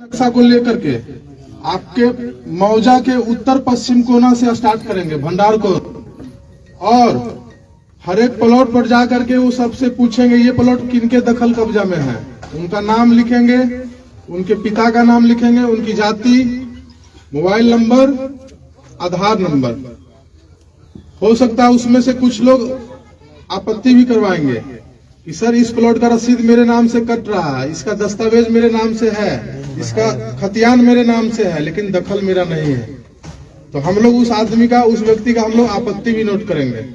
नक्शा को लेकर के आपके मौजा के उत्तर पश्चिम कोना से स्टार्ट करेंगे भंडार को, और हर एक प्लॉट पर जाकर के वो सबसे पूछेंगे ये प्लॉट किनके दखल कब्जा में है, उनका नाम लिखेंगे, उनके पिता का नाम लिखेंगे, उनकी जाति, मोबाइल नंबर, आधार नंबर। हो सकता है उसमें से कुछ लोग आपत्ति भी करवाएंगे कि सर इस प्लॉट का रसीद मेरे नाम से कट रहा है, इसका दस्तावेज मेरे नाम से है, इसका खतियान मेरे नाम से है, लेकिन दखल मेरा नहीं है। तो हम लोग उस आदमी का, उस व्यक्ति का हम लोग आपत्ति भी नोट करेंगे।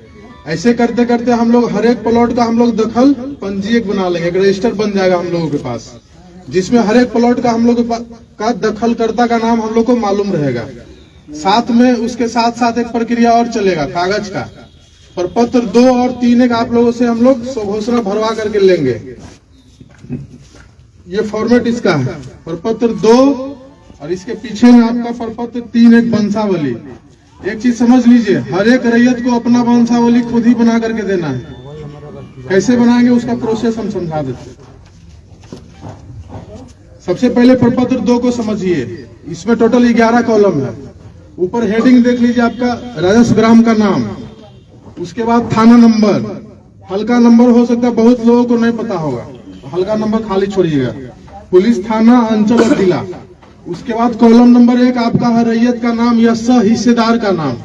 ऐसे करते करते हम लोग हर एक प्लॉट का हम लोग दखल पंजीयक बना लेंगे, एक रजिस्टर बन जाएगा हम लोगों के पास, जिसमें हर एक प्लॉट का हम लोग का दखलकर्ता का नाम हम लोग को मालूम रहेगा। साथ में उसके साथ साथ एक प्रक्रिया और चलेगा कागज का, प्रपत्र 2 और 3 एक आप लोगों से हम लोग स्वघोषणा भरवा करके लेंगे। ये फॉर्मेट इसका है, प्रपत्र 2 और इसके पीछे में आपका प्रपत्र 3 एक वंशावली। एक चीज समझ लीजिए, हर एक रैयत को अपना वंशावली खुद ही बना करके देना है। कैसे बनाएंगे उसका प्रोसेस हम समझा देते हैं। सबसे पहले प्रपत्र 2 को समझिए, इसमें टोटल 11 कॉलम है। ऊपर हेडिंग देख लीजिए आपका राजस्व ग्राम का नाम, उसके बाद थाना नंबर, हल्का नंबर हो सकता है बहुत लोगों को नहीं पता होगा, हल्का नंबर खाली छोड़िएगा, पुलिस थाना, अंचल और जिला। उसके बाद कॉलम नंबर 1 आपका है रैयत का नाम या सह हिस्सेदार का नाम।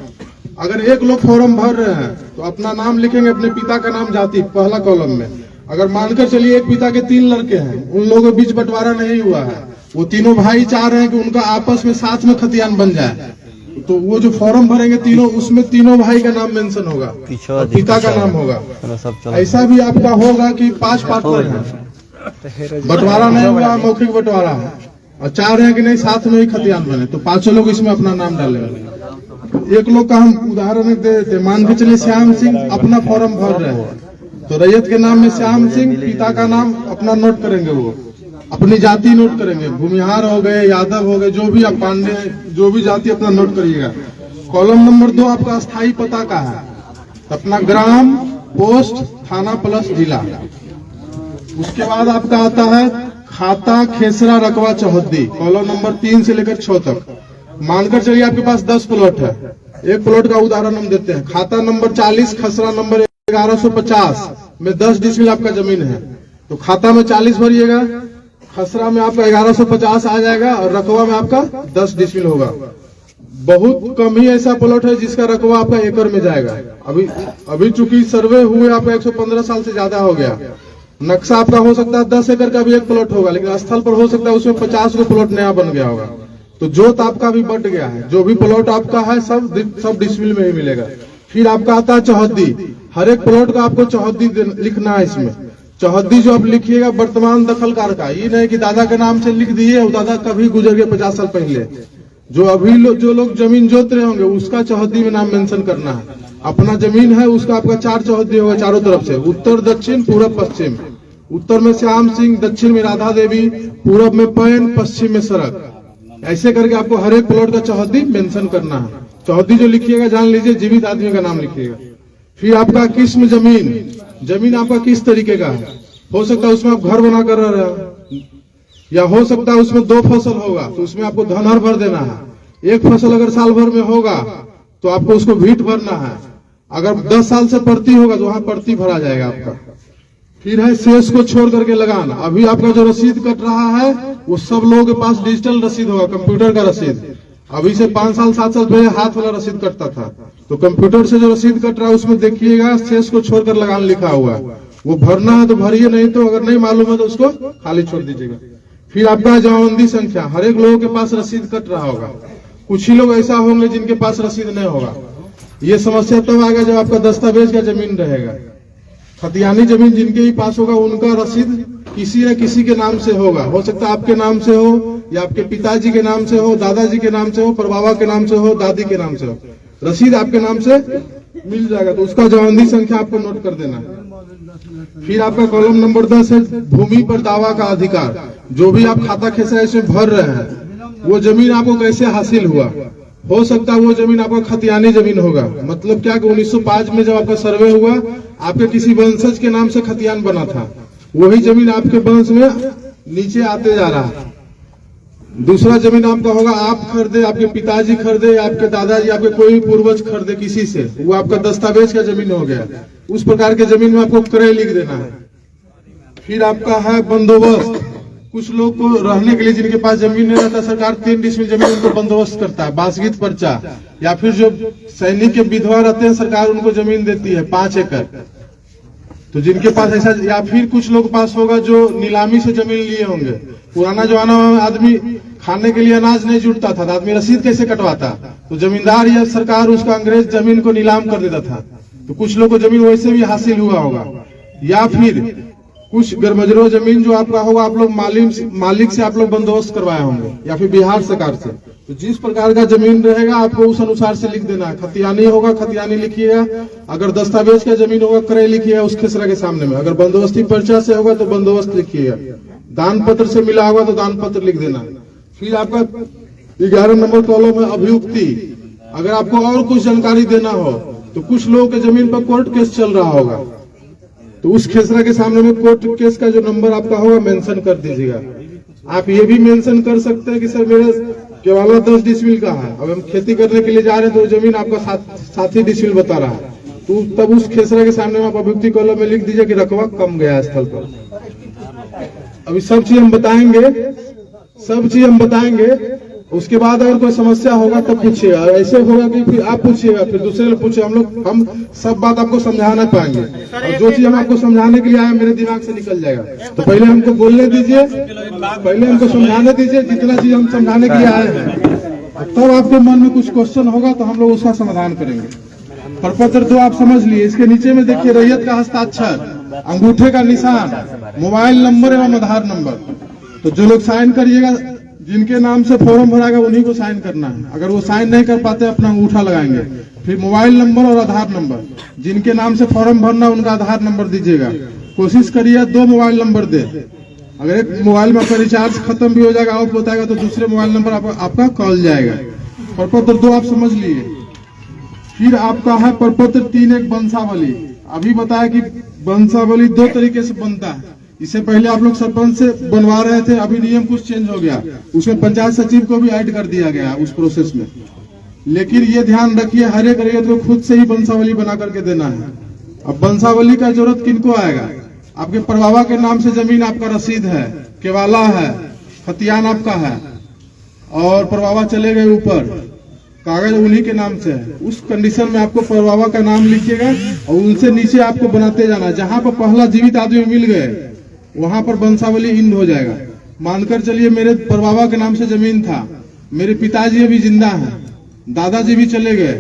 अगर एक लोग फॉर्म भर रहे हैं तो अपना नाम लिखेंगे, अपने पिता का नाम, जाति, पहला कॉलम में। अगर मानकर चलिए एक पिता के 3 लड़के हैं, उन लोगों के बीच बंटवारा नहीं हुआ है, वो तीनों भाई चाह रहे हैं कि उनका आपस में साथ में खतियान बन जाए, तो वो जो फॉर्म भरेंगे तीनों, उसमें तीनों भाई का नाम मेंशन होगा, पिता का नाम होगा। ऐसा भी आपका होगा कि 5 पार्टनर हैं, बंटवारा नहीं हुआ, मौखिक बंटवारा है, और चाह रहे हैं कि नहीं साथ में ही खतियान बने, तो 5 लोग इसमें अपना नाम डालेंगे। एक लोग का हम उदाहरण दे देते, मान के चलिए श्याम सिंह अपना फॉर्म भर रहे हैं, तो रैयत के नाम में श्याम सिंह, पिता का नाम अपना नोट करेंगे, वो अपनी जाति नोट करेंगे, भूमिहार हो गए, यादव हो गए, जो भी आप पांडे, जो भी जाति अपना नोट करिएगा। कॉलम नंबर 2 आपका स्थायी पता का है, अपना ग्राम, पोस्ट, थाना प्लस जिला। उसके बाद आपका आता है खाता, खेसरा, रकबा, चौहद्दी, कॉलम नंबर 3 से लेकर 6 तक। मानकर चलिए आपके पास 10 प्लॉट है, एक प्लॉट का उदाहरण हम देते हैं। खाता नंबर 40, खसरा नंबर 1150 में 10 डिसमिल आपका जमीन है, तो खाता में 40 भरिएगा, खसरा में आपका 1150 आ जाएगा, और रकबा में आपका 10 डिसमिल होगा। बहुत कम ही ऐसा प्लॉट है जिसका रकबा आपका एकड़ में जाएगा। अभी चूंकि सर्वे हुए आपका 115 साल से ज्यादा हो गया, नक्शा आपका हो सकता है 10 एकड़ का भी एक प्लॉट होगा, लेकिन स्थल पर हो सकता है उसमें 50 को प्लॉट नया बन गया होगा, तो जोत आपका भी बढ़ गया है। जो भी प्लॉट आपका है सब डिसमिल में ही मिलेगा। फिर आपका आता है चौहद्दी, हर एक प्लॉट का आपको चौहद्दी लिखना है। इसमें चौहद्दी जो आप लिखिएगा वर्तमान दखलकार का, ये नहीं कि दादा के नाम से लिख दिए और दादा कभी गुजर गए 50 साल पहले। जो अभी जो लोग जमीन जोत रहे होंगे उसका चौहद्दी में नाम मेंशन करना है। अपना जमीन है उसका आपका 4 चौहद्दी होगा चारों तरफ से, उत्तर, दक्षिण, पूरब, पश्चिम। उत्तर में श्याम सिंह, दक्षिण में राधा देवी, पूरब में पैन, पश्चिम में सड़क। ऐसे करके आपको हर एक प्लॉट का चौहद्दी मेंशन करना है। चौहद्दी जो लिखिएगा जान लीजिए जीवित आदमी का नाम लिखिएगा। फिर आपका किस्म जमीन आपका किस तरीके का है, हो सकता है उसमें आप घर बना कर रह रहे हो, या हो सकता है उसमें 2 फसल होगा तो उसमें आपको धनहर भर देना है। एक फसल अगर साल भर में होगा तो आपको उसको भीट भरना है। अगर 10 साल से प्रति होगा तो वहां प्रति भरा जाएगा आपका। फिर है शेष को छोड़ करके लगाना। अभी आपका जो रसीद कट रहा है वो सब लोगों के पास डिजिटल रसीद होगा, कंप्यूटर का रसीद। अभी से 5 साल 7 साल पहले हाथ वाला रसीद कटता था, तो कंप्यूटर से जो रसीद कट रहा है उसमें देखिएगा शेष को छोड़कर लगान लिखा हुआ है, वो भरना है तो भरिए, नहीं तो अगर नहीं मालूम है तो उसको खाली छोड़ दीजिएगा। फिर आपका जमाबंदी संख्या, हर एक लोगों के पास रसीद कट रहा होगा, कुछ ही लोग ऐसा होंगे जिनके पास रसीद नहीं होगा। ये समस्या तब आएगा जब आपका दस्तावेज का जमीन रहेगा। खतियानी जमीन जिनके ही पास होगा उनका रसीद किसी न किसी के नाम से होगा, हो सकता है आपके नाम से हो, या आपके पिताजी के नाम से हो, दादाजी के नाम से हो, परबाबा के नाम से हो, दादी के नाम से हो, रसीद आपके नाम से मिल जाएगा, तो उसका जमाबंदी संख्या आपको नोट कर देना है। फिर आपका कॉलम नंबर 10 है भूमि पर दावा का अधिकार। जो भी आप खाता खेसरा इसमें भर रहे हैं वो जमीन आपको कैसे हासिल हुआ, हो सकता है वो जमीन आपका खतियानी जमीन होगा। मतलब क्या कि 1905 में जब आपका सर्वे हुआ आपके किसी वंशज के नाम से खतियान बना था, वही जमीन आपके वंश में नीचे आते जा रहा है। दूसरा जमीन आपका होगा, आप खरीदे, आपके पिताजी खरीदे, आपके दादाजी, आपके कोई पूर्वज खरीदे किसी से, वो आपका दस्तावेज का जमीन हो गया। उस प्रकार के जमीन में आपको क्रय लिख देना है। फिर आपका है बंदोबस्त। कुछ लोग को रहने के लिए जिनके पास जमीन नहीं रहता, सरकार 3 डिसमिल जमीन उनको बंदोबस्त करता है, बासगीत पर्चा। या फिर जो सैनिक के विधवा रहते हैं, सरकार उनको जमीन देती है 5 एकड़। तो जिनके पास ऐसा, या फिर कुछ लोग पास होगा जो नीलामी से जमीन लिए होंगे। पुराना जमाना में आदमी खाने के लिए अनाज नहीं जुटता था, तो आदमी रसीद कैसे कटवाता, तो जमींदार या सरकार उसका अंग्रेज जमीन को नीलाम कर देता था। तो कुछ लोग को जमीन वैसे भी हासिल हुआ होगा। या फिर कुछ गरमजरो जमीन जो आपका होगा, आप लोग मालिक से आप लोग बंदोबस्त करवाए होंगे, या फिर बिहार सरकार से। तो जिस प्रकार का जमीन रहेगा आपको उस अनुसार से लिख देना है। खतियानी होगा, खतियानी लिखिएगा। अगर दस्तावेज का जमीन होगा, क्रय लिखिएगा उस खेसरा के सामने में। अगर बंदोबस्ती पर्चा से होगा तो बंदोबस्त लिखिएगा। दान पत्र से मिला होगा तो दान पत्र लिख देना। फिर आपका 11 नंबर कॉलम है अभियुक्ति। अगर आपको और कुछ जानकारी देना हो, तो कुछ लोगों के जमीन पर कोर्ट केस चल रहा होगा, तो उस खेसरा के सामने में कोर्ट केस का जो नंबर आपका होगा मेंशन कर दीजिएगा। आप ये भी मेंशन कर सकते हैं कि सर मेरे केवल 10 डिसमिल का है, अब हम खेती करने के लिए जा रहे हैं तो जमीन आपका 7 डिसमिल बता रहा है, तो तब उस खेसरा के सामने में आप अभियुक्ति कॉलम में लिख दीजिए कि रकबा कम गया स्थल पर। अभी सब चीज हम बताएंगे, उसके बाद अगर कोई समस्या होगा तब पूछिएगा। ऐसे होगा कि फिर आप पूछिएगा, फिर दूसरे लोग पूछे, हम सब बात आपको समझा नहीं पाएंगे। और जो चीज हम आपको समझाने के लिए आए मेरे दिमाग से निकल जाएगा, तो पहले हमको बोलने दीजिए, पहले हमको समझाने दीजिए जितना चीज हम समझाने के लिए आए हैं। तब आपके मन में कुछ क्वेश्चन होगा तो हम लोग उसका समाधान करेंगे। प्रपत्र 2 आप समझ लिए। इसके नीचे में देखिए रैयत का हस्ताक्षर, अंगूठे का निशान, मोबाइल नंबर एवं आधार नंबर। तो जो लोग साइन करिएगा, जिनके नाम से फॉर्म भराएगा उन्हीं को साइन करना है। अगर वो साइन नहीं कर पाते अपना अंगूठा लगाएंगे। फिर मोबाइल नंबर और आधार नंबर, जिनके नाम से फॉर्म भरना उनका आधार नंबर दीजिएगा। कोशिश करिए 2 मोबाइल नंबर दे। अगर एक मोबाइल में आपका रिचार्ज खत्म भी हो जाएगा, ऑफ बताएगा, तो दूसरे मोबाइल नंबर आपका कॉल जाएगा। प्रपत्र 2 आप समझ लिए। फिर आपका है प्रपत्र 3 एक वंशावली। अभी बताया कि वंशावली 2 तरीके से बनता है। इससे पहले आप लोग सरपंच से बनवा रहे थे, अभी नियम कुछ चेंज हो गया, उसमें पंचायत सचिव को भी ऐड कर दिया गया उस प्रोसेस में। लेकिन ये ध्यान रखिए, हर एक रैयत को खुद से ही वंशावली बना करके देना है। अब वंशावली का जरूरत किनको आएगा? आपके परबाबा के नाम से जमीन आपका रसीद है, केवाला है, खतियान आपका है, और परबाबा चले गए ऊपर, कागज उन्हीं के नाम से है। उस कंडीशन में आपको परबाबा का नाम लिखिएगा और उनसे नीचे आपको बनाते जाना। जहां पर पहला जीवित आदमी मिल गए वहां पर वंशावली इंड हो जाएगा। मानकर चलिए मेरे परबाबा के नाम से जमीन था, मेरे पिताजी अभी जिंदा हैं, दादाजी भी चले गए,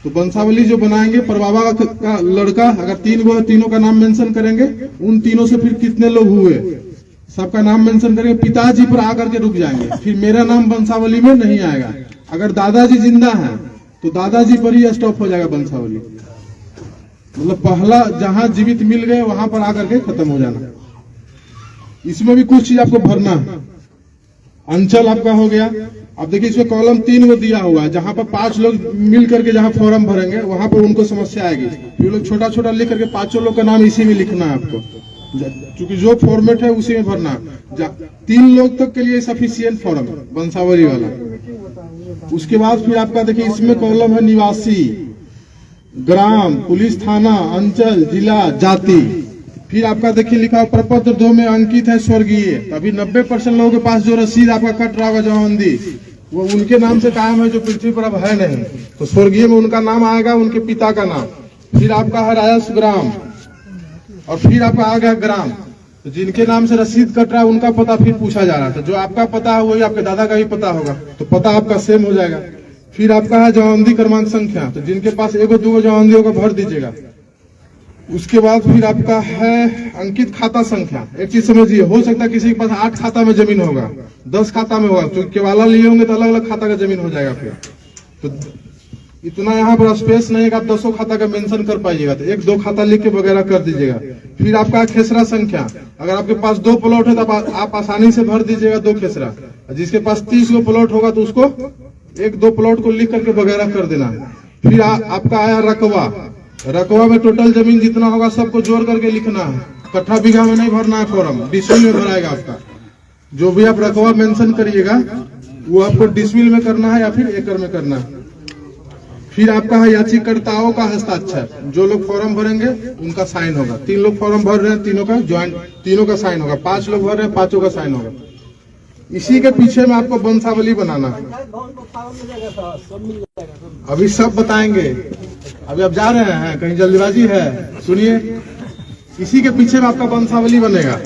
तो वंशावली जो बनाएंगे परबाबा का लड़का, अगर 3 तीनों का नाम मेंशन करेंगे, उन तीनों से फिर कितने लोग हुए सबका नाम मेंशन करेंगे, पिताजी पर आकर के रुक जाएंगे, फिर मेरा नाम वंशावली में नहीं आएगा। अगर दादाजी जिंदा हैं तो दादाजी पर ही स्टॉप हो जाएगा वंशावली। मतलब पहला जहां जीवित मिल गए वहां पर आकर के खत्म हो जाना। इसमें भी कुछ चीज आपको भरना है। अंचल आपका हो गया। अब देखिए इसमें कॉलम 3 को दिया हुआ है, जहां पर 5 लोग मिल करके जहां फॉर्म भरेंगे वहां पर उनको समस्या आएगी। फिर लोग छोटा छोटा लिख करके 5 लोग का नाम इसी में लिखना है आपको, क्योंकि जो फॉर्मेट है उसी में भरना। 3 लोग तक के लिए सफिशियंट फॉर्म है वंशावली वाला। उसके बाद फिर आपका देखिए इसमें कॉलम है निवासी, ग्राम, पुलिस थाना, अंचल, जिला, जाति। फिर आपका देखिए लिखा प्रपत्र 2 में अंकित है स्वर्गीय। अभी 90% लोगों के पास जो रसीद आपका कट रहा होगा जमाबंदी, वो उनके नाम से कायम है जो पृथ्वी पर अब है नहीं, तो स्वर्गीय में उनका नाम आएगा, उनके पिता का नाम। फिर आपका है राजस्व ग्राम, और फिर आपका आ गया ग्राम। तो जिनके नाम से रसीद कट रहा है उनका पता फिर पूछा जा रहा था। जो आपका पता है वही आपके दादा का भी पता होगा, तो पता आपका सेम हो जाएगा। फिर आपका है जमाबंदी क्रमांक संख्या, तो जिनके पास 1-2 जमाबंदी होगा भर दीजिएगा। उसके बाद फिर आपका है अंकित खाता संख्या। एक चीज समझिए, हो सकता है किसी के पास 8 खाता में जमीन होगा, 10 खाता में होगा, क्योंकि केवाला लिए होंगे तो अलग अलग खाता का जमीन हो जाएगा। फिर तो इतना यहाँ पर स्पेस नहीं है कि आप 10 खाता का मेंशन कर पाइएगा, तो 1-2 खाता लिख के वगैरह कर दीजिएगा। फिर आपका खेसरा संख्या, अगर आपके पास 2 प्लॉट है तो आप आसानी से भर दीजिएगा 2 खेसरा। जिसके पास 30 गो प्लॉट होगा तो उसको 1-2 प्लॉट को लिख करके वगैरह कर देना है। फिर आपका आया रकबा। रकबा में टोटल जमीन जितना होगा सबको जोड़ करके लिखना है, कट्ठा बीघा में नहीं भरना है फॉर्म, डिसमिल में भराएगा आपका। जो भी आप रकबा मेंशन करिएगा वो आपको डिसमिल में करना है या फिर एकड़ में करना है। फिर आपका है याचिकाकर्ताओं का हस्ताक्षर, जो लोग फॉर्म भरेंगे उनका साइन होगा। 3 लोग फॉर्म भर रहे हैं, तीनों का ज्वाइंट, तीनों का साइन होगा। 5 लोग भर रहे हैं, 5 का साइन होगा। इसी के पीछे में आपको वंशावली बनाना है। अभी सब बताएंगे, अभी आप जा रहे हैं, कहीं जल्दीबाजी है, सुनिए। इसी के पीछे में आपका वंशावली बनेगा।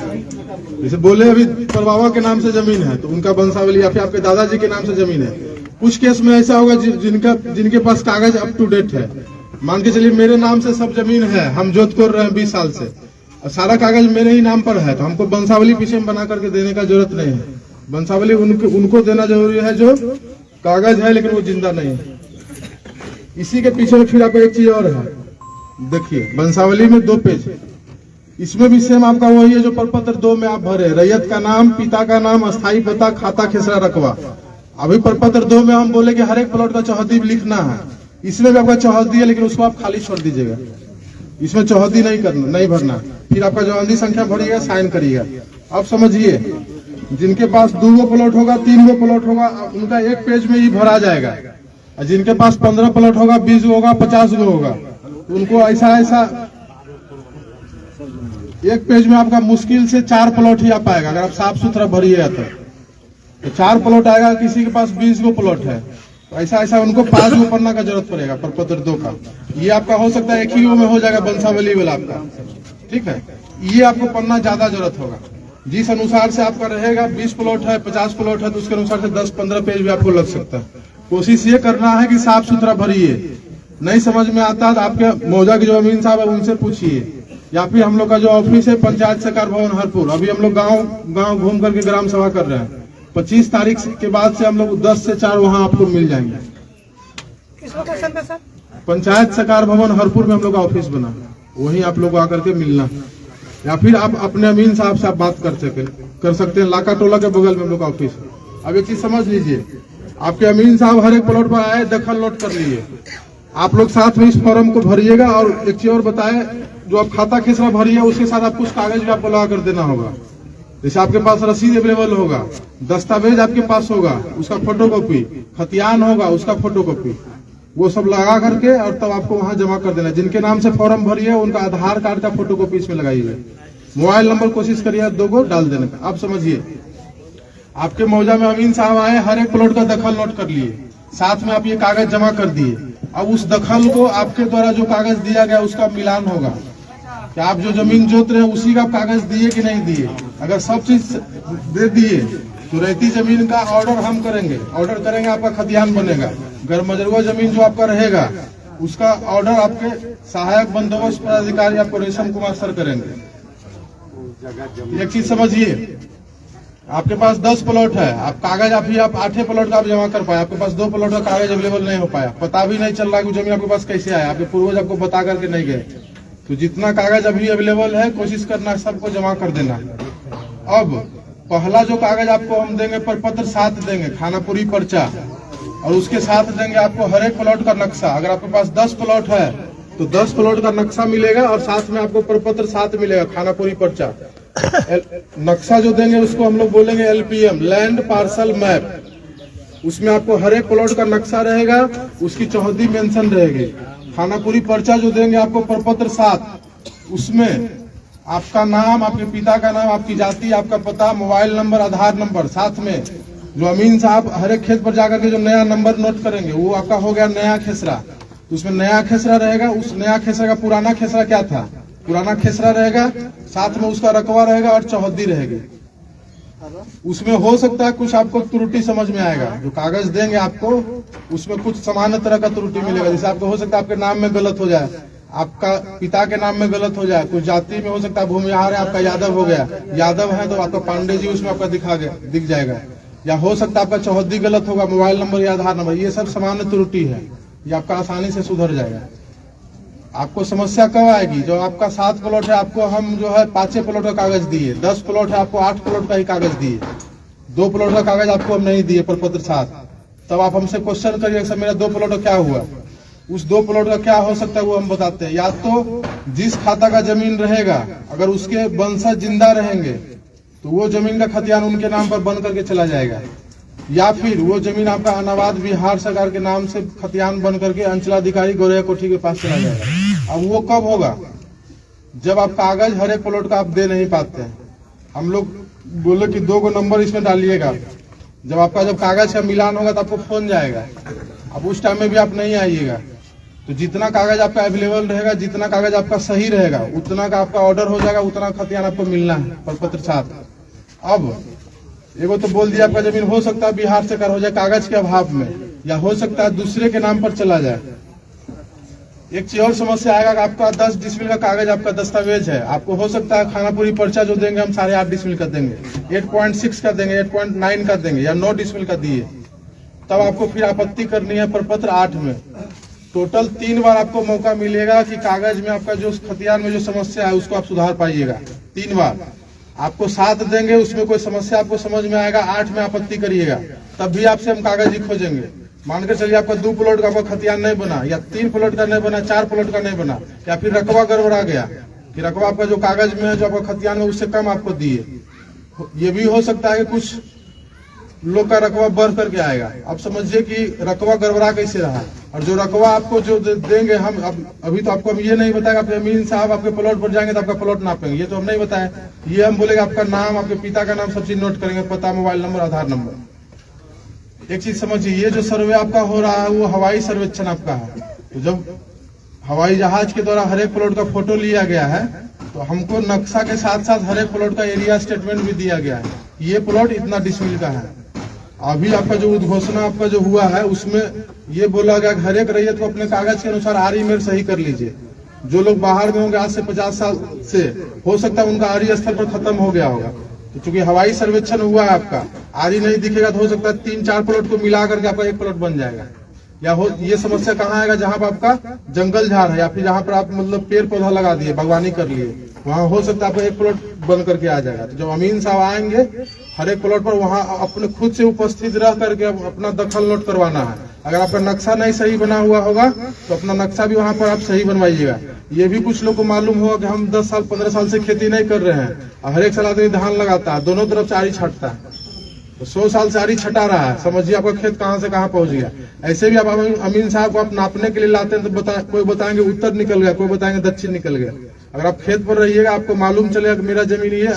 जैसे बोले अभी परबाबा के नाम से जमीन है तो उनका वंशावली, या फिर आपके दादाजी के नाम से जमीन है। कुछ केस में ऐसा होगा जिनके पास कागज अप टू डेट है। मान के चलिए मेरे नाम से सब जमीन है, हम जोत कर रहे हैं 20 साल से, और सारा कागज मेरे ही नाम पर है, तो हमको वंशावली पीछे में बना करके देने का जरूरत नहीं है। वंशावली उनको देना जरूरी है जो कागज है लेकिन वो जिंदा नहीं है। इसी के पीछे फिर आपको एक चीज और है, देखिए वंशावली में 2 पेज है। इसमें भी सेम आपका वही है जो प्रपत्र 2 में आप भरे, रैयत का नाम, पिता का नाम, अस्थायी पता, खाता, खेसरा, रकबा। अभी प्रपत्र 2 में हम बोले कि हर एक प्लॉट का चौहद्दी लिखना है। इसमें भी आपका चौहद्दी है लेकिन उसको आप खाली छोड़ दीजिएगा, इसमें चौहद्दी नहीं करना, नहीं भरना। फिर आपका जो अंधी संख्या भरिएगा, साइन करिएगा। अब समझिए, जिनके पास 2 प्लॉट होगा, 3 प्लॉट होगा, उनका 1 पेज में ही भरा जाएगा। और जिनके पास 15 प्लॉट होगा, 20 होगा, 50 होगा, तो उनको ऐसा 1 पेज में आपका मुश्किल से 4 प्लॉट ही आ पाएगा। अगर आप साफ सुथरा भरिएगा तो 4 प्लॉट आएगा। किसी के पास 20 प्लॉट है तो ऐसा उनको 5 पन्ना का जरूरत पड़ेगा प्रपत्र 2 का। ये आपका हो सकता है 1 ही में हो जाएगा वंशावली वाला आपका, ठीक है। ये आपको पन्ना ज्यादा जरूरत होगा। जिस अनुसार से आपका रहेगा, 20 प्लॉट है, 50 प्लॉट है, तो उसके अनुसार से 10-15 पेज भी आपको लग सकता है। कोशिश ये करना है कि साफ सुथरा भरिए। नहीं समझ में आता तो आपके मौजा के जो अमीन साहब है उनसे पूछिए, या फिर हम लोग का जो ऑफिस है पंचायत सहकार भवन हरपुर, अभी हम लोग गांव घूम करके ग्राम सभा कर रहे हैं। 25 तारीख के बाद से हम लोग 10 से 4 वहां आपको मिल जाएंगे। किस लोकेशन पे सर? पंचायत सहकार भवन हरपुर में हम लोग का ऑफिस बना, वहीं आप लोग आकर के मिलना, या फिर आप अपने अमीन साहब से आप बात कर सकते हैं। लाका टोला के बगल में हम लोग का ऑफिस है। अब एक चीज समझ लीजिए, आपके अमीन साहब हर एक प्लॉट पर आए, दखल नोट कर लिए। आप लोग साथ में इस फॉर्म को भरिएगा। और एक चीज और बताए, जो आप खाता खेसरा भरिए उसके साथ आप कुछ कागज भी आपको लगा कर देना होगा। जैसे आपके पास रसीद अवेलेबल होगा, दस्तावेज आपके पास होगा, उसका फोटोकॉपी, खतियान होगा, उसका फोटोकॉपी, वो सब लगा करके और तब आपको वहां जमा कर देना। जिनके नाम से फॉर्म भरिए उनका आधार कार्ड का फोटोकॉपी इसमें लगाइए। मोबाइल नंबर कोशिश करिए 2 को डाल देने का। आप समझिए, आपके मौजा में अमीन साहब आए, हर एक प्लॉट का दखल नोट कर लिए, साथ में आप ये कागज जमा कर दिए। अब उस दखल को आपके द्वारा जो कागज दिया गया उसका मिलान होगा कि आप जो जमीन जोत रहे हैं उसी का कागज दिए कि नहीं दिए। अगर सब चीज दे दिए तो रहती जमीन का ऑर्डर हम करेंगे, आपका खतियान बनेगा। अगर मजरूआ जमीन जो आपका रहेगा उसका ऑर्डर आपके सहायक बंदोबस्त पदाधिकारी आपको रेशम कुमार सर करेंगे। एक चीज समझिए, आपके पास 10 प्लॉट है, आप कागज आप 8 प्लॉट का आप जमा कर पाए, आपके पास 2 प्लॉट का कागज अवेलेबल नहीं हो पाया, पता भी नहीं चल रहा कि जमीन आपके पास कैसे आया, आपके पूर्वज आपको बता करके नहीं गए। तो जितना कागज अभी अवेलेबल है कोशिश करना सबको जमा कर देना। अब पहला जो कागज आपको हम देंगे, प्रपत्र 7 देंगे, खानापुरी पर्चा, और उसके साथ देंगे आपको हर एक प्लॉट का नक्शा। अगर आपके पास 10 प्लॉट है तो 10 प्लॉट का नक्शा मिलेगा और साथ में आपको प्रपत्र 7 मिलेगा, खानापुरी पर्चा। नक्शा जो देंगे उसको हम लोग बोलेंगे LPM, लैंड पार्सल मैप। उसमें आपको हर एक प्लॉट का नक्शा रहेगा, उसकी चौहद्दी मेंशन रहेगी। खानापुरी पर्चा जो देंगे आपको प्रपत्र 7, उसमें आपका नाम, आपके पिता का नाम, आपकी जाति, आपका पता, मोबाइल नंबर, आधार नंबर, साथ में जो अमीन साहब हर एक खेत पर जाकर के जो नया नंबर नोट करेंगे वो आपका हो गया नया खेसरा। उसमें नया खेसरा रहेगा, उस नया खेसरा का पुराना खेसरा क्या था, पुराना खेसरा रहेगा, साथ में उसका रकबा रहेगा और चौहद्दी रहेगी। उसमें हो सकता है कुछ आपको त्रुटि समझ में आएगा, जो कागज देंगे आपको उसमें कुछ सामान्य तरह का त्रुटि मिलेगा। जैसे आपको हो सकता है आपके नाम में गलत हो जाए, आपका पिता के नाम में गलत हो जाए, कुछ जाति में हो सकता है भूमिहार है आपका यादव हो गया, यादव है तो आपका पांडे जी उसमें आपका दिख जाएगा, या हो सकता है आपका चौहद्दी गलत होगा, मोबाइल नंबर या आधार नंबर, ये सब सामान्य त्रुटि है, ये आपका आसानी से सुधर जाएगा। आपको समस्या कब आएगी, जो आपका 7 प्लॉट है आपको हम जो है 5 प्लॉट का कागज दिए, 10 प्लॉट है आपको 8 प्लॉट का ही कागज दिए, 2 प्लॉट का कागज आपको हम नहीं दिए प्रपत्र 7, तब आप हमसे क्वेश्चन करिए सर मेरा 2 प्लॉट का क्या हुआ। उस 2 प्लॉट का क्या हो सकता है वो हम बताते हैं। या तो जिस खाता का जमीन रहेगा अगर उसके वंशज जिंदा रहेंगे तो वो जमीन का खतियान उनके नाम पर बन करके चला जाएगा, या फिर वो जमीन आपका अनाबाद बिहार सरकार के नाम से खतियान बन करके अंचलाधिकारी गोरैया कोठी के पास चला जाएगा। अब वो कब होगा? जब आप कागज हर एक प्लॉट का आप दे नहीं पाते हैं। हम लोग बोले कि 2 नंबर इसमें डालिएगा, जब आपका जब कागज का मिलान होगा तो आपको फोन जाएगा। अब उस टाइम में भी आप नहीं आइएगा, तो जितना कागज आपका अवेलेबल रहेगा, जितना कागज आपका सही रहेगा, उतना का आपका ऑर्डर हो जाएगा, उतना खतियान आपको मिलना है प्रपत्र साथ। अब एगो तो बोल दिया आपका जमीन हो सकता है बिहार से कर हो जाए कागज के अभाव में, या हो सकता है दूसरे के नाम पर चला जाए। एक चीज और समस्या आएगा कि आपका 10 डिसमिल का कागज आपका दस्तावेज है, आपको हो सकता है खानापुरी पर्चा जो देंगे हम 8.5 डिसमिल का देंगे, 8.6 का देंगे, 8.9 का देंगे, या 9 डिसमिल का दिए, तब आपको फिर आपत्ति करनी है प्रपत्र 8 में। टोटल 3 बार आपको मौका मिलेगा कि कागज में आपका जो खतियान में जो समस्या है उसको आप सुधार पाइएगा। 3 बार आपको 7 देंगे, उसमें कोई समस्या आपको समझ में आएगा, 8 में आपत्ति करिएगा, तब भी आपसे हम कागज ही खोजेंगे। मान कर चलिए आपका 2 प्लॉट का आपका खतियान नहीं बना, या 3 प्लॉट का नहीं बना, 4 प्लॉट का नहीं बना, या फिर रकबा गड़बड़ा गया कि रकबा आपका जो कागज में है जो आपका खतियान में उससे कम आपको दिए। ये भी हो सकता है कि कुछ लोग का रकबा बढ़ करके आएगा। अब समझिए कि रकबा गड़बड़ा कैसे रहा, और जो रकबा आपको जो देंगे हम अभी तो आपको हम ये नहीं बताएगा आप अमीन साहब आपके प्लॉट पर जाएंगे तो आपका प्लॉट नापेंगे, ये तो हम नहीं बताए। ये हम बोलेंगे आपका नाम, आपके पिता का नाम, सब चीज नोट करेंगे, पता, मोबाइल नंबर, आधार नंबर। एक चीज समझिए, ये जो सर्वे आपका हो रहा है वो हवाई सर्वेक्षण आपका है। तो जब हवाई जहाज के द्वारा हर एक प्लॉट का फोटो लिया गया है, तो हमको नक्शा के साथ साथ हर एक प्लॉट का एरिया स्टेटमेंट भी दिया गया है, ये प्लॉट इतना डिसमिल का है। अभी आपका जो उद्घोषणा आपका जो हुआ है उसमें ये बोला गया कि हर एक रैयत को अपने कागज के अनुसार आरी मेर सही कर लीजिए। जो लोग बाहर में होंगे आज से 50 साल से, हो सकता है उनका आरी स्थल पर खत्म हो गया होगा, तो चूंकि हवाई सर्वेक्षण हुआ है आपका, आरी नहीं दिखेगा तो हो सकता है 3-4 प्लॉट को मिला करके आपका एक प्लॉट बन जाएगा। या हो ये समस्या कहाँ आएगा? जहाँ पर आपका जंगल झाड़ है, या फिर जहाँ पर आप मतलब पेड़ पौधा लगा दिए, बागवानी कर लिए, वहाँ हो सकता है आपका एक प्लॉट बन करके आ जाएगा। तो जब अमीन साहब आएंगे हर एक प्लॉट पर, वहाँ अपने खुद से उपस्थित रह करके अपना दखल नोट करवाना है। अगर आपका नक्शा नहीं सही बना हुआ होगा तो अपना नक्शा भी वहाँ पर आप सही बनवाइएगा। ये भी कुछ लोग को मालूम होगा कि हम 10 साल 15 साल से खेती नहीं कर रहे हैं, और हर एक साल आदमी धान लगाता है, दोनों तरफ से आरी छटता है, तो 100 साल से आरी छटा रहा है, समझिए आपका खेत कहाँ से कहाँ पहुंच गया। ऐसे भी आप अमीन साहब को आप नापने के लिए लाते हैं तो कोई बताएंगे उत्तर निकल गया, कोई बताएंगे दक्षिण निकल गया। अगर आप खेत पर रहिएगा आपको मालूम चलेगा कि मेरा जमीन ये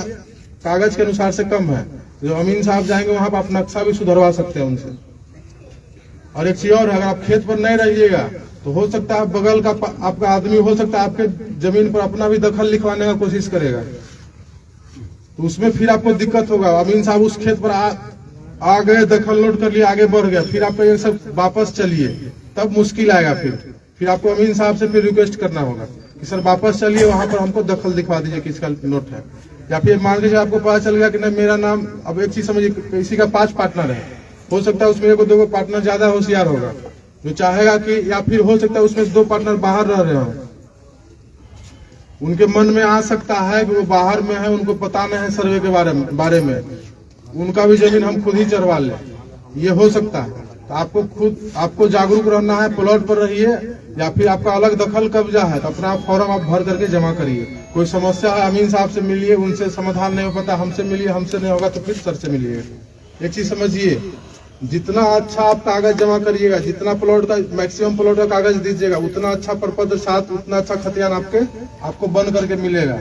कागज के अनुसार से कम है, जो अमीन साहब जाएंगे वहां पर आप नक्शा भी सुधरवा सकते हैं उनसे। और एक चीज और, अगर आप खेत पर नहीं रहिएगा तो हो सकता है बगल का आपका आदमी हो सकता है आपके जमीन पर अपना भी दखल लिखवाने का कोशिश करेगा, तो उसमें फिर आपको दिक्कत होगा। अमीन साहब उस खेत पर आ गए, दखल नोट कर लिया, आगे बढ़ गया, फिर आपको ये सब वापस चलिए, तब मुश्किल आएगा। फिर आपको अमीन साहब से फिर रिक्वेस्ट करना होगा कि सर वापस चलिए, वहां पर हमको दखल दिखवा दीजिए किसका नोट है। या फिर मान लीजिए आपको पता चल गया कि नहीं मेरा नाम, अब एक चीज समझिए, किसी का 5 पार्टनर है, हो सकता है उसमें 1-2 पार्टनर ज्यादा होशियार होगा जो चाहेगा कि, या फिर हो सकता है उसमें 2 पार्टनर बाहर रह रहे हो, उनके मन में आ सकता है कि वो बाहर में है, उनको पता नहीं है सर्वे के बारे में, उनका भी जमीन हम खुद ही चरवा ले, ये हो सकता है। तो आपको जागरूक रहना है, प्लॉट पर रहिए, या फिर आपका अलग दखल कब्जा है तो अपना फॉर्म आप भर करके जमा करिए। कोई समस्या है अमीन साहब से मिलिए, उनसे समाधान नहीं हो पाता हमसे मिलिए, हमसे नहीं होगा तो फिर सर से मिलिए। एक चीज समझिए, जितना अच्छा आप कागज जमा करिएगा, जितना प्लॉट का मैक्सिमम प्लॉट का कागज दीजिएगा, उतना अच्छा प्रपत्र 7, उतना अच्छा खतियान आपको बन करके मिलेगा।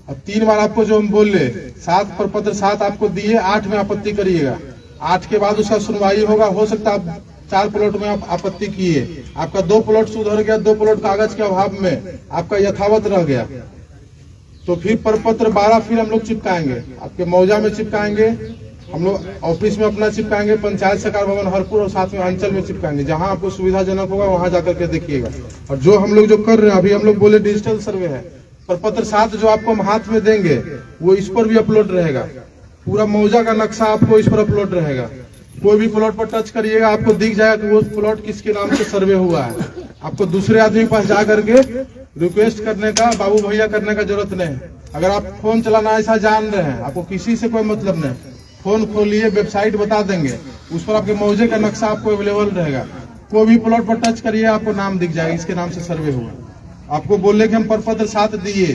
अब 3 बार आपको जो हम बोले 7 प्रपत्र 7 आपको दिए, 8 में आपत्ति करिएगा, 8 के बाद उसका सुनवाई होगा। हो सकता है 4 प्लॉट में आप आपत्ति किए, आपका 2 प्लॉट सुधर गया, 2 प्लॉट कागज के अभाव में आपका यथावत रह गया, तो फिर प्रपत्र 12 फिर हम लोग चिपकाएंगे, आपके मौजा में चिपकाएंगे, हम लोग ऑफिस में अपना चिपकाएंगे, पंचायत सरकार भवन हरपुर और साथ में अंचल में चिपकाएंगे, जहां आपको सुविधाजनक होगा वहां जाकर के देखिएगा। और जो हम लोग जो कर रहे हैं अभी, हम लोग बोले डिजिटल सर्वे है, प्रपत्र 7 जो आपको हम हाथ में देंगे वो इस पर भी अपलोड रहेगा, पूरा मौजा का नक्शा आपको इस पर अपलोड रहेगा। कोई भी प्लॉट पर टच करिएगा आपको दिख जाएगा कि वो प्लॉट किसके नाम से सर्वे हुआ है। आपको दूसरे आदमी के पास जा करके रिक्वेस्ट करने का, बाबू भैया करने का जरूरत नहीं। अगर आप फोन चलाना ऐसा जान रहे हैं, आपको किसी से कोई मतलब नहीं, फोन खोलिए, वेबसाइट बता देंगे, उस पर आपके मौजे का नक्शा आपको अवेलेबल रहेगा। कोई भी प्लॉट पर टच करिए आपको नाम दिख जाएगा, इसके नाम से सर्वे हुआ। आपको बोले कि हम प्रपत्र 7 दिए,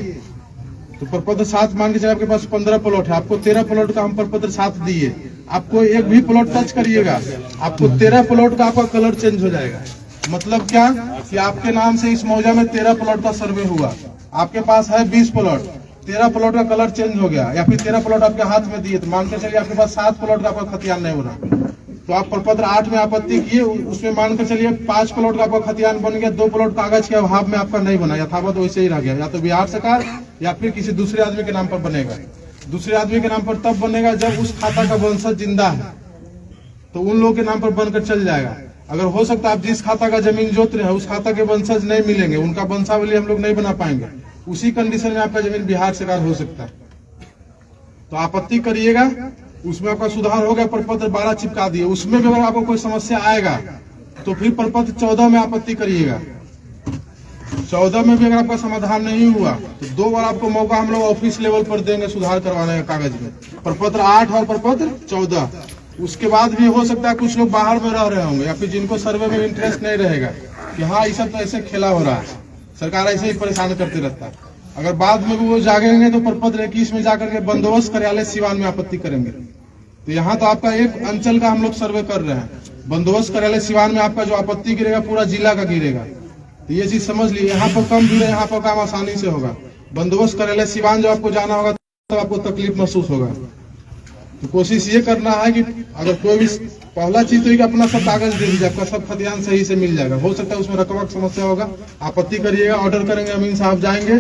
तो प्रपत्र 7 मान के चलिए आपके पास 15 प्लॉट है, आपको 13 प्लॉट का हम प्रपत्र 7 दिए, आपको एक भी प्लॉट टच करिएगा आपको 13 प्लॉट का आपका कलर चेंज हो जाएगा। मतलब क्या कि आपके नाम से इस मौजा में 13 प्लॉट का सर्वे हुआ, आपके पास है 20 प्लॉट, 13 प्लॉट का कलर चेंज हो गया, या फिर 13 प्लॉट आपके हाथ में दिए, तो मान के चलिए आपके पास 7 प्लॉट का आपका खतियान नहीं हो रहा, तो आप प्रपत्र 8 में आपत्ति किए, उसमें मान कर चलिए 5 प्लॉट का आपका खतियान बन गया, 2 प्लॉट कागज के अभाव में आपका नहीं बना, यथावत वैसे ही रह गया, या तो बिहार सरकार या फिर किसी दूसरे आदमी के नाम पर बनेगा। दूसरे आदमी के नाम पर तब बनेगा जब उस खाता का वंशज जिंदा है, तो उन लोगों के नाम पर बनकर चल जाएगा। अगर हो सकता है आप जिस खाता का जमीन जोत रहे हैं उस खाता के वंशज नहीं मिलेंगे, उनका वंशावली हम लोग नहीं बना पाएंगे, उसी कंडीशन में आपका जमीन बिहार सरकार हो सकता है। तो आपत्ति करिएगा, उसमें आपका सुधार हो गया, प्रपत्र 12 चिपका दिए, उसमें भी अगर आपको कोई समस्या आएगा तो फिर प्रपत्र 14 में आपत्ति करिएगा। 14 में भी अगर आपका समाधान नहीं हुआ तो 2 बार आपको मौका हम लोग ऑफिस लेवल पर देंगे सुधार करवाने का कागज में, प्रपत्र 8 और प्रपत्र 14। उसके बाद भी हो सकता है कुछ लोग बाहर में रह रहे होंगे, या फिर जिनको सर्वे में इंटरेस्ट नहीं रहेगा कि हाँ ये सब तो ऐसे खेला हो रहा है, सरकार ऐसे ही परेशान करते रहता है, अगर बाद में भी वो जागेंगे तो प्रपत्र 21 में जाकर के बंदोबस्त कार्यालय सिवान में आपत्ति करेंगे। तो यहाँ तो आपका एक अंचल का हम लोग सर्वे कर रहे हैं, बंदोबस्त कार्यालय सिवान में आपका जो आपत्ति गिरेगा पूरा जिला का गिरेगा। तो ये चीज समझ लीजिए, यहाँ पर कम गिरे, यहाँ पर काम आसानी से होगा। बंदोबस्त कार्यालय सिवान जो आपको जाना होगा तो आपको तकलीफ महसूस होगा। तो कोशिश ये करना है कि अगर कोई भी, पहला चीज तो कि अपना सब कागज दे दीजिए, आपका सब खतियान सही से मिल जाएगा। हो सकता है उसमें रकबा की समस्या होगा, आपत्ति करिएगा, ऑर्डर करेंगे, अमीन साहब जाएंगे,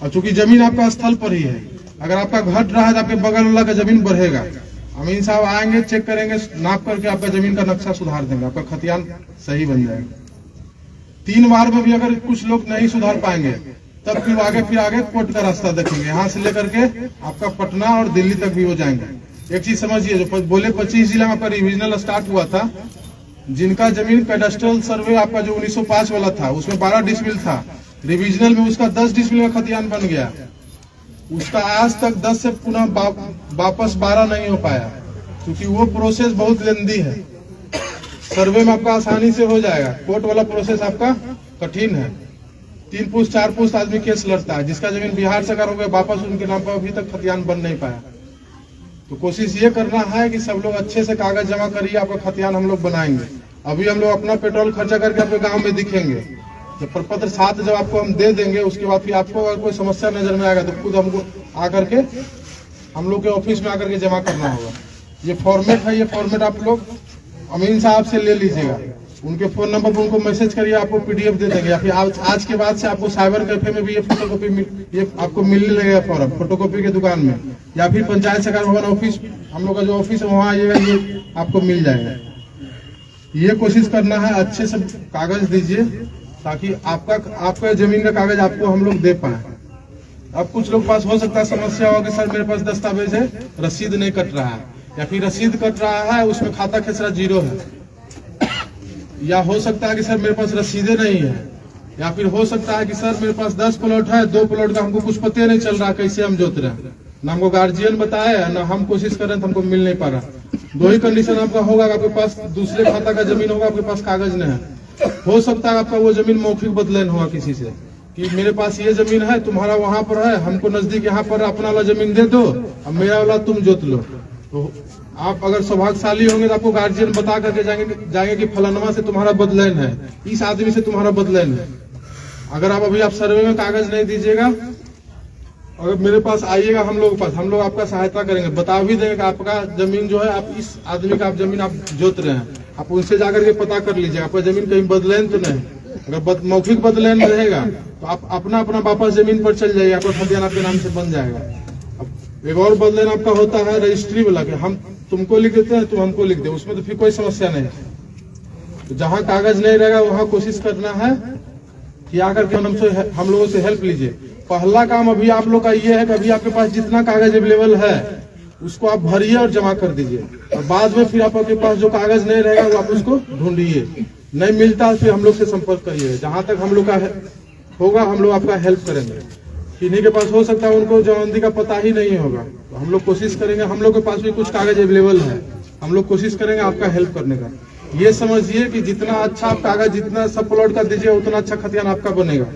और चूंकि जमीन आपका स्थल पर ही है, अगर आपका घट रहा है तो आपके बगल वाला का जमीन बढ़ेगा, अमीन साहब आएंगे, चेक करेंगे, नाप करके आपका जमीन का नक्शा सुधार देंगे, आपका खतियान सही बन जाएगा। 3 बार में भी अगर कुछ लोग नहीं सुधार पाएंगे तब फिर आगे कोर्ट का रास्ता देखेंगे, यहाँ से लेकर के आपका पटना और दिल्ली तक भी हो जाएंगे। एक चीज समझिए, जो बोले 25 जिला में आपका रिविजनल स्टार्ट हुआ था, जिनका जमीन कैडेस्ट्रल सर्वे आपका जो 1905 वाला था उसमें 12 डिसमिल था, रिविजनल में उसका 10 डिसमिल का खतियान बन गया, उसका आज तक 10 से पुनः वापस 12 नहीं हो पाया, क्योंकि वो प्रोसेस बहुत लेंदी है। सर्वे में आपका आसानी से हो जाएगा, कोर्ट वाला प्रोसेस आपका कठिन है, 3 पुश्त 4 पुश्त आदमी केस लड़ता है, जिसका जमीन बिहार सरकार हो गया वापस उनके नाम पर अभी तक खतियान बन नहीं पाया। तो कोशिश ये करना है कि सब लोग अच्छे से कागज जमा करिए, आपका खतियान हम लोग बनाएंगे। अभी हम लोग अपना पेट्रोल खर्चा करके आपके गांव में दिखेंगे, जब प्रपत्र 7 जब आपको हम दे देंगे उसके बाद फिर आपको अगर कोई समस्या नजर में आएगा तो खुद हमको आकर के हम लोग के ऑफिस में आकर के जमा करना होगा। ये फॉर्मेट है, ये फॉर्मेट आप लोग अमीन साहब से ले लीजिएगा, उनके फोन नंबर पर उनको मैसेज करिए, आपको पीडीएफ दे देंगे, या फिर आज के बाद से आपको साइबर कैफे में भी ये फोटोकॉपी ये आपको मिलने लगेगा फॉर्म, फोटोकॉपी के दुकान में, या फिर पंचायत सरकार भवन ऑफिस, हम लोग का जो ऑफिस है वहाँ आइएगा, ये आपको मिल जाएगा। ये कोशिश करना है अच्छे से कागज दीजिए ताकि आपका जमीन का कागज आपको हम लोग दे पाए। अब कुछ लोग पास हो सकता है समस्या हो कि सर मेरे पास दस्तावेज है, रसीद नहीं कट रहा है, या फिर रसीद कट रहा है उसमें खाता खेसरा 0 है, या हो सकता है कि सर मेरे पास रसीदें नहीं है, या फिर हो सकता है कि सर मेरे पास 10 प्लॉट है, 2 प्लॉट का हमको कुछ पता नहीं चल रहा कैसे हम जोत रहे हैं, ना हमको गार्जियन बताया ना हम कोशिश कर रहे हैं तो हमको मिल नहीं पा रहा। 2 ही कंडीशन आपका होगा, आपके पास दूसरे खाता का जमीन होगा, आपके पास कागज नहीं है। हो सकता है आपका वो जमीन मौखिक बदलान होगा किसी से कि मेरे पास ये जमीन है, तुम्हारा वहां पर है, हमको नजदीक यहाँ पर अपना वाला जमीन दे दो, अब मेरा वाला तुम जोत लो। तो आप अगर सौभाग्यशाली होंगे तो आपको गार्जियन बता करके जाएंगे कि फलानमा से तुम्हारा बदलान है, इस आदमी से तुम्हारा बदलान है। अगर आप सर्वे में कागज नहीं दीजिएगा, अगर मेरे पास आइएगा हम लोग आपका सहायता करेंगे, बता भी देंगे कि आपका जमीन जो है, आप इस आदमी का आप जमीन आप जोत रहे हैं, आप उनसे जाकर के पता कर लीजिए आपका जमीन कहीं बदलान तो नहीं। अगर मौखिक बदलान रहेगा तो आप अपना वापस जमीन पर चल जाइए, आपका खतियान आपके नाम से बन जाएगा। अब एक और बदलान आपका होता है रजिस्ट्री वाला के, हम तुमको लिख देते हैं, तुम हमको लिख दे, उसमें तो फिर कोई समस्या नहीं। तो जहाँ कागज नहीं रहेगा वहाँ कोशिश करना है कि आकर के हम लोगों से हेल्प लीजिए। पहला काम अभी आप लोग का ये है कि अभी आपके पास जितना कागज अवेलेबल है उसको आप भरिए और जमा कर दीजिए, और बाद में फिर आपके पास जो कागज नहीं रहेगा वो आप उसको ढूंढिए, नहीं मिलता फिर हम लोग से संपर्क करिए। जहां तक हम लोग का होगा हम लोग आपका हेल्प करेंगे। किन्हीं के पास हो सकता है उनको जमानती का पता ही नहीं होगा, तो हम लोग कोशिश करेंगे, हम लोग के पास भी कुछ कागज अवेलेबल है, हम लोग कोशिश करेंगे आपका हेल्प करने का। ये समझिए कि जितना अच्छा आप कागज जितना सब प्लॉट का दीजिए उतना अच्छा खतियान आपका बनेगा।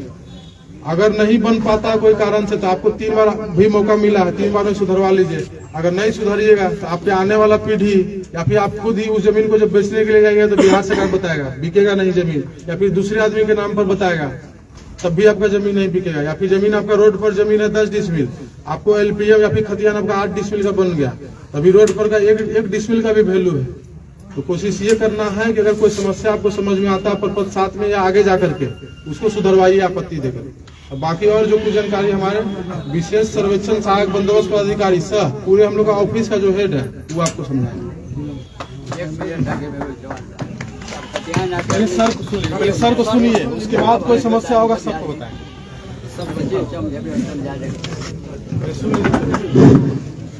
अगर नहीं बन पाता कोई कारण से तो आपको 3 बार भी मौका मिला है, 3 बार में सुधरवा लीजिए। अगर नहीं सुधरिएगा तो आपके आने वाला पीढ़ी या फिर आप खुद ही उस जमीन को जब बेचने के लिए जाएंगे तो बिहार सरकार बताएगा बिकेगा नहीं जमीन, या फिर दूसरे आदमी के नाम पर बताएगा तब भी आपका जमीन नहीं बिकेगा। या फिर जमीन आपका रोड पर जमीन है 10 डिसमिल, आपको एलपीएम या फिर खतियान आपका 8 डिसमिल का बन गया, अभी रोड पर का एक डिसमिल का भी वैल्यू है। तो कोशिश ये करना है कि अगर कोई समस्या आपको समझ में आता है पर साथ में या आगे जाकर के उसको सुधरवाइए आपत्ति देकर। बाकी और जो कुछ जानकारी हमारे विशेष सर्वेक्षण सहायक बंदोबस्त पदाधिकारी सह पूरे हम लोग का ऑफिस का जो हेड है वो आपको समझाएंगे। पहले सर को सुनिए, उसके बाद कोई समस्या होगा सबको बताएंगे।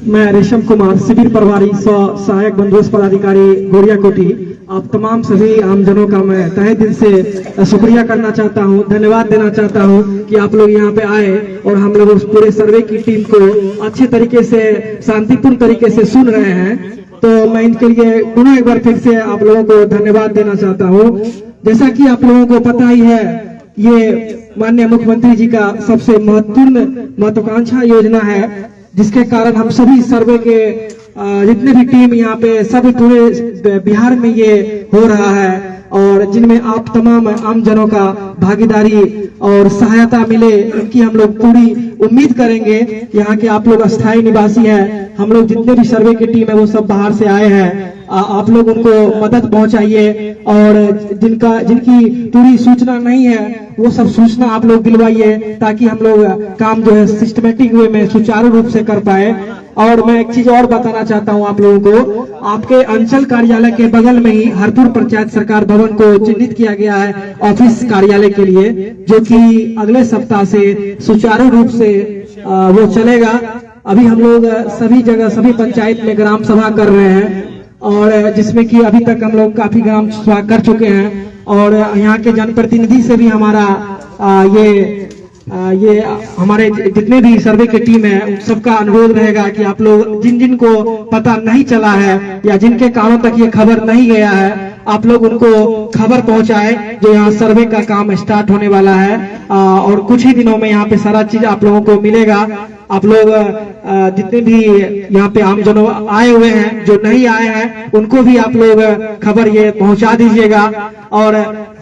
मैं रेशम कुमार, शिविर प्रभारी सहायक बंदोबस्त पदाधिकारी गोरिया कोटी। आप तमाम सभी आमजनों का मैं तहे दिल से शुक्रिया करना चाहता हूं, धन्यवाद देना चाहता हूं कि आप लोग यहां पे आए और हम लोग उस पूरे सर्वे की टीम को अच्छे तरीके से शांतिपूर्ण तरीके से सुन रहे हैं। तो मैं इनके लिए पुनः एक बार फिर से आप लोगों को धन्यवाद देना चाहता हूं। जैसा कि आप लोगों को पता ही है, ये माननीय मुख्यमंत्री जी का सबसे महत्वाकांक्षा योजना है, जिसके कारण हम सभी सर्वे के जितने भी टीम यहाँ पे सभी पूरे बिहार में ये हो रहा है और जिनमें आप तमाम आमजनों का भागीदारी और सहायता मिले, इनकी हम लोग पूरी उम्मीद करेंगे। यहाँ के आप लोग अस्थायी निवासी हैं, हम लोग जितने भी सर्वे की टीम है वो सब बाहर से आए हैं, आप लोग उनको मदद पहुंचाइए और जिनकी पूरी सूचना नहीं है वो सब सूचना आप लोग दिलवाइए ताकि हम लोग काम जो है सिस्टमेटिक वे में सुचारू रूप से कर पाए। और मैं एक चीज और बताना चाहता हूं आप लोगों को, आपके अंचल कार्यालय के बगल में ही हरपुर पंचायत सरकार भवन को चिन्हित किया गया है ऑफिस कार्यालय के लिए, जो कि अगले सप्ताह से सुचारू रूप से वो चलेगा। अभी हम लोग सभी जगह सभी पंचायत में ग्राम सभा कर रहे हैं और जिसमें कि अभी तक हम लोग काफी ग्राम सभा कर चुके हैं और यहाँ के जनप्रतिनिधि से भी हमारा ये हमारे जितने भी सर्वे की टीम है उन सबका अनुरोध रहेगा कि आप लोग जिन जिन को पता नहीं चला है या जिनके कानों तक ये खबर नहीं गया है, आप लोग उनको खबर पहुंचाए जो यहाँ सर्वे का काम स्टार्ट होने वाला है और कुछ ही दिनों में यहाँ पे सारा चीज आप लोगों को मिलेगा। आप लोग जितने भी यहाँ पे आमजनों आए हुए हैं, जो नहीं आए हैं, उनको भी आप लोग खबर ये पहुंचा दीजिएगा। और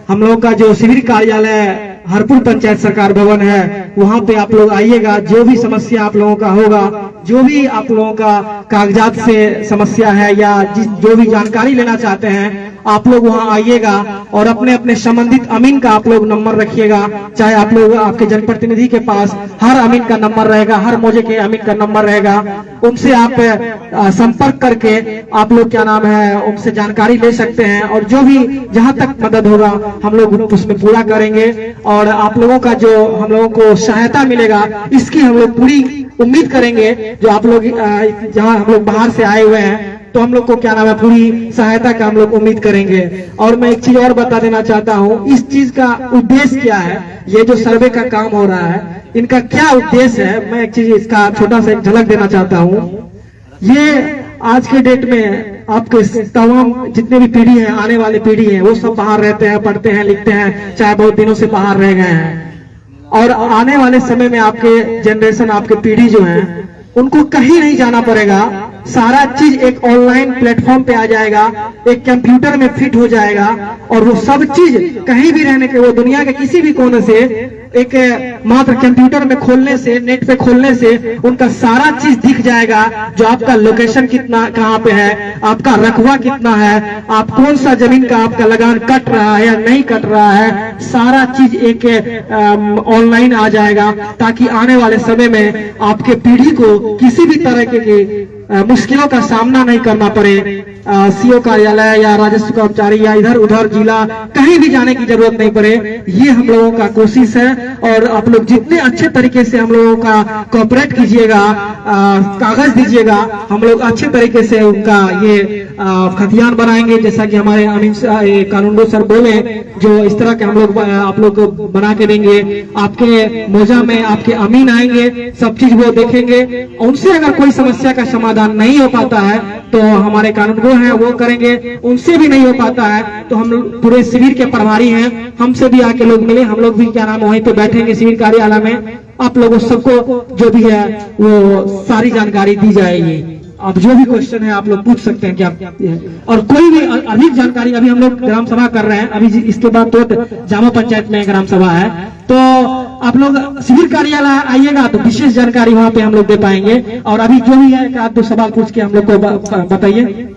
हम लोग का जो शिविर कार्यालय हरपुर पंचायत सरकार भवन है वहां पे आप लोग आइएगा। जो भी समस्या आप लोगों का होगा, जो भी आप लोगों का कागजात से समस्या है या जो भी जानकारी लेना चाहते हैं, आप लोग वहां आइएगा और अपने अपने संबंधित अमीन का आप लोग नंबर रखिएगा। चाहे आप लोग आपके जनप्रतिनिधि के पास हर अमीन का नंबर रहेगा, हर मौजे के अमीन का नंबर रहेगा, उनसे आप संपर्क करके आप लोग क्या नाम है उनसे जानकारी ले सकते हैं और जो भी जहां तक मदद होगा हम लोग उसमें पूरा करेंगे। और आप लोगों का जो हम लोगों को सहायता मिलेगा इसकी हम लोग पूरी उम्मीद करेंगे। जो आप लोग जहां हम लोग बाहर से आए हुए हैं तो हम लोग को क्या नाम है पूरी सहायता का हम लोग उम्मीद करेंगे। और मैं एक चीज और बता देना चाहता हूँ, इस चीज का उद्देश्य क्या है, ये जो सर्वे का काम हो रहा है इनका क्या उद्देश्य है, मैं एक चीज इसका छोटा सा एक झलक देना चाहता हूँ। ये आज के डेट में आपके तमाम जितने भी पीढ़ी है, आने वाली पीढ़ी है, वो सब बाहर रहते हैं, पढ़ते हैं, लिखते हैं, चाहे बहुत दिनों से बाहर रह गए हैं। और आने वाले समय में आपके जनरेशन, आपके पीढ़ी जो है उनको कहीं नहीं जाना पड़ेगा, सारा चीज एक ऑनलाइन प्लेटफॉर्म पे आ जाएगा, एक कंप्यूटर में फिट हो जाएगा और वो सब चीज कहीं भी रहने के, वो दुनिया के किसी भी कोने से एक मात्र कंप्यूटर में खोलने से, नेट पे खोलने से उनका सारा चीज दिख जाएगा। जो आपका लोकेशन कितना कहाँ पे है, आपका रकबा कितना है, आप कौन सा जमीन का आपका लगान कट रहा है या नहीं कट रहा है, सारा चीज एक ऑनलाइन आ जाएगा ताकि आने वाले समय में आपके पीढ़ी को किसी भी तरह के मुश्किलों का सामना नहीं करना पड़े। सीओ कार्यालय या राजस्व कर्मचारी या इधर उधर जिला कहीं भी जाने की जरूरत नहीं पड़े, ये हम लोगों का कोशिश है। और आप लोग जितने अच्छे तरीके से हम लोगों का कोऑपरेट कीजिएगा, कागज दीजिएगा, हम लोग अच्छे तरीके से उनका ये खतियान बनाएंगे। जैसा कि हमारे अमीन कानूनगो सर बोले, जो इस तरह के हम लोग आप लोग को बना के देंगे। आपके मोजा में आपके अमीन आएंगे, सब चीज वो देखेंगे, उनसे अगर कोई समस्या का समाधान नहीं हो पाता है तो हमारे कानूनगो हैं वो करेंगे, उनसे भी नहीं हो पाता है तो हम पूरे शिविर के प्रभारी हैं, हमसे भी आके लोग मिले, हम लोग भी क्या नाम वहीं पे बैठे बैठेंगे शिविर कार्यालय में, आप लोगों सबको जो भी है वो सारी जानकारी दी जाएगी। अब जो भी क्वेश्चन है आप लोग पूछ सकते हैं क्या, और कोई भी अधिक जानकारी, अभी हम लोग ग्राम सभा कर रहे हैं, अभी इसके बाद तो जामा पंचायत में ग्राम सभा है, तो आप लोग शिविर कार्यालय आइएगा तो विशेष जानकारी वहाँ पे हम लोग दे पाएंगे। और अभी जो भी है आप दो सवाल पूछ के हम लोग को बताइए।